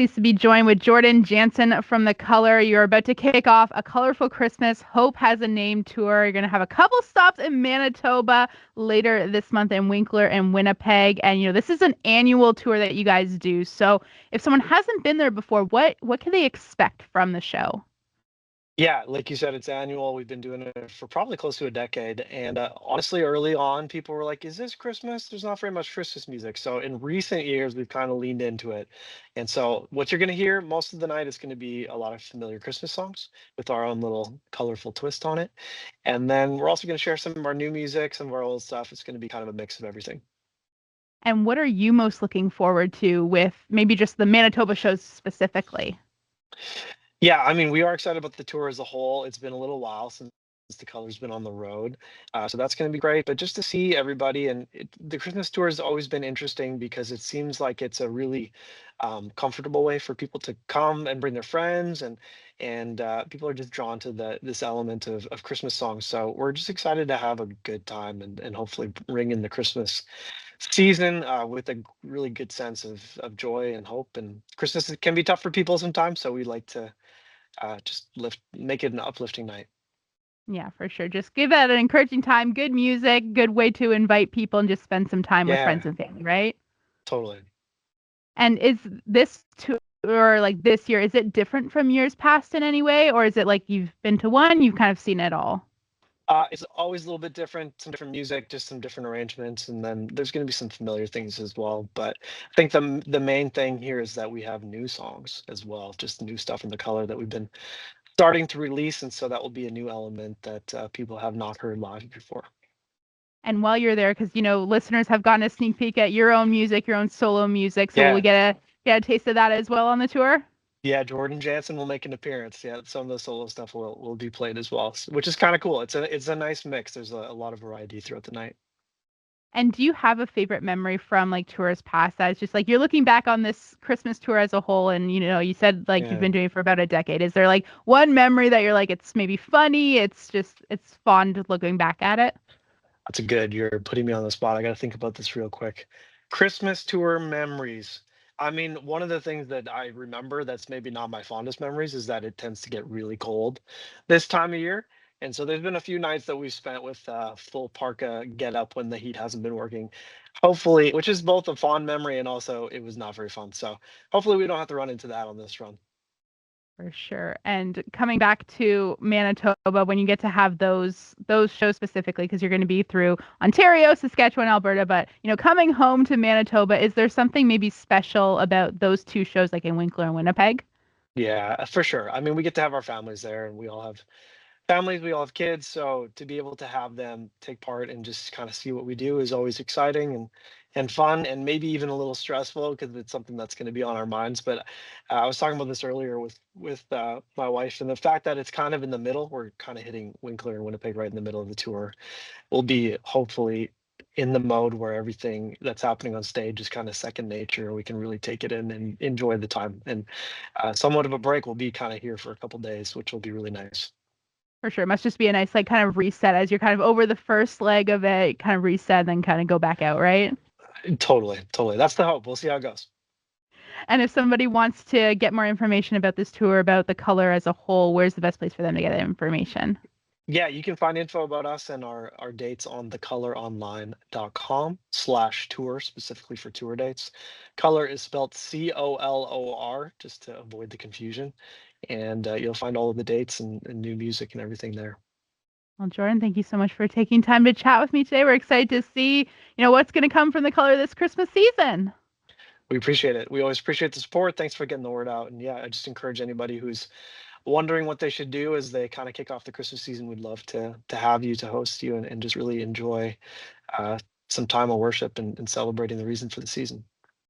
Pleased to be joined with Jordan Janzen from The Color. You're about to kick off a colorful Christmas. Hope has a name tour. You're going to have a couple stops in Manitoba later this month in Winkler and Winnipeg. And this is an annual tour that you guys do. So if someone hasn't been there before, what can they expect from the show? Yeah, like you said, it's annual. We've been doing it for probably close to a decade. And honestly, early on, people were like, is this Christmas? There's not very much Christmas music. So in recent years, we've kind of leaned into it. And so what you're going to hear most of the night is going to be a lot of familiar Christmas songs with our own little colorful twist on it. And then we're also going to share some of our new music, some of our old stuff. It's going to be kind of a mix of everything. And what are you most looking forward to with maybe just the Manitoba shows specifically? Yeah, I mean, we are excited about the tour as a whole. It's been a little while since the color's been on the road. So that's going to be great. But just to see everybody and the Christmas tour has always been interesting because it seems like it's a really comfortable way for people to come and bring their friends and people are just drawn to this element of Christmas songs. So we're just excited to have a good time and hopefully ring in the Christmas season with a really good sense of joy and hope. And Christmas can be tough for people sometimes, so we like to just make it an uplifting night. Yeah, for sure. Just give that an encouraging time, good music, good way to invite people and just spend some time with friends Yeah, and family, right? totally. And is this tour like this year, is it different from years past in any way? Or is it like you've been to one, you've kind of seen it all? It's always a little bit different, some different music, just some different arrangements, and then there's going to be some familiar things as well. But I think the main thing here is that we have new songs as well, just new stuff in the color that we've been starting to release, and so that will be a new element that people have not heard live before. And while you're there, because listeners have gotten a sneak peek at your own music, your own solo music. So will we Yeah, get a taste of that as well on the tour? yeah, Jordan Janzen will make an appearance. Yeah, some of the solo stuff will be played as well, which is kind of cool. It's a nice mix. There's a lot of variety throughout the night. And do you have a favorite memory from like tours past that it's just like you're looking back on this Christmas tour as a whole and you said like you've Yeah, been doing it for about a decade. Is there like one memory that you're like it's maybe funny, it's fond looking back at it? that's a good. You're putting me on the spot. I got to think about this real quick. Christmas tour memories. I mean, one of the things that I remember that's maybe not my fondest memories is that it tends to get really cold this time of year. And so there's been a few nights that we've spent with full parka get up when the heat hasn't been working. Hopefully, which is both a fond memory and also it was not very fun. So hopefully we don't have to run into that on this run. For sure. And coming back to Manitoba, when you get to have those shows specifically, because you're going to be through Ontario, Saskatchewan, Alberta, but coming home to Manitoba, is there something maybe special about those two shows, like in Winkler and Winnipeg? Yeah, for sure. I mean, we get to have our families there and we all have families, we all have kids, so to be able to have them take part and just kind of see what we do is always exciting and fun and maybe even a little stressful because it's something that's going to be on our minds. But I was talking about this earlier with my wife and the fact that it's kind of in the middle. We're kind of hitting Winkler and Winnipeg right in the middle of the tour. We'll be hopefully in the mode where everything that's happening on stage is kind of second nature. We can really take it in and enjoy the time. And somewhat of a break will be kind of here for a couple days, which will be really nice. For sure. It must just be a nice like kind of reset as you're kind of over the first leg of it, kind of reset, then kind of go back out, right? Totally, totally. That's the hope. We'll see how it goes. And if somebody wants to get more information about this tour, about the color as a whole, where's the best place for them to get that information? Yeah, you can find info about us and our dates on thecoloronline.com/tour, specifically for tour dates. Color is spelled COLOR, just to avoid the confusion. And you'll find all of the dates and new music and everything there. Well, Jordan, thank you so much for taking time to chat with me today. We're excited to see, what's going to come from the color this Christmas season. We appreciate it. We always appreciate the support. Thanks for getting the word out. And yeah, I just encourage anybody who's wondering what they should do as they kind of kick off the Christmas season. We'd love to have you, to host you, and just really enjoy uh, some time of worship and celebrating the reason for the season.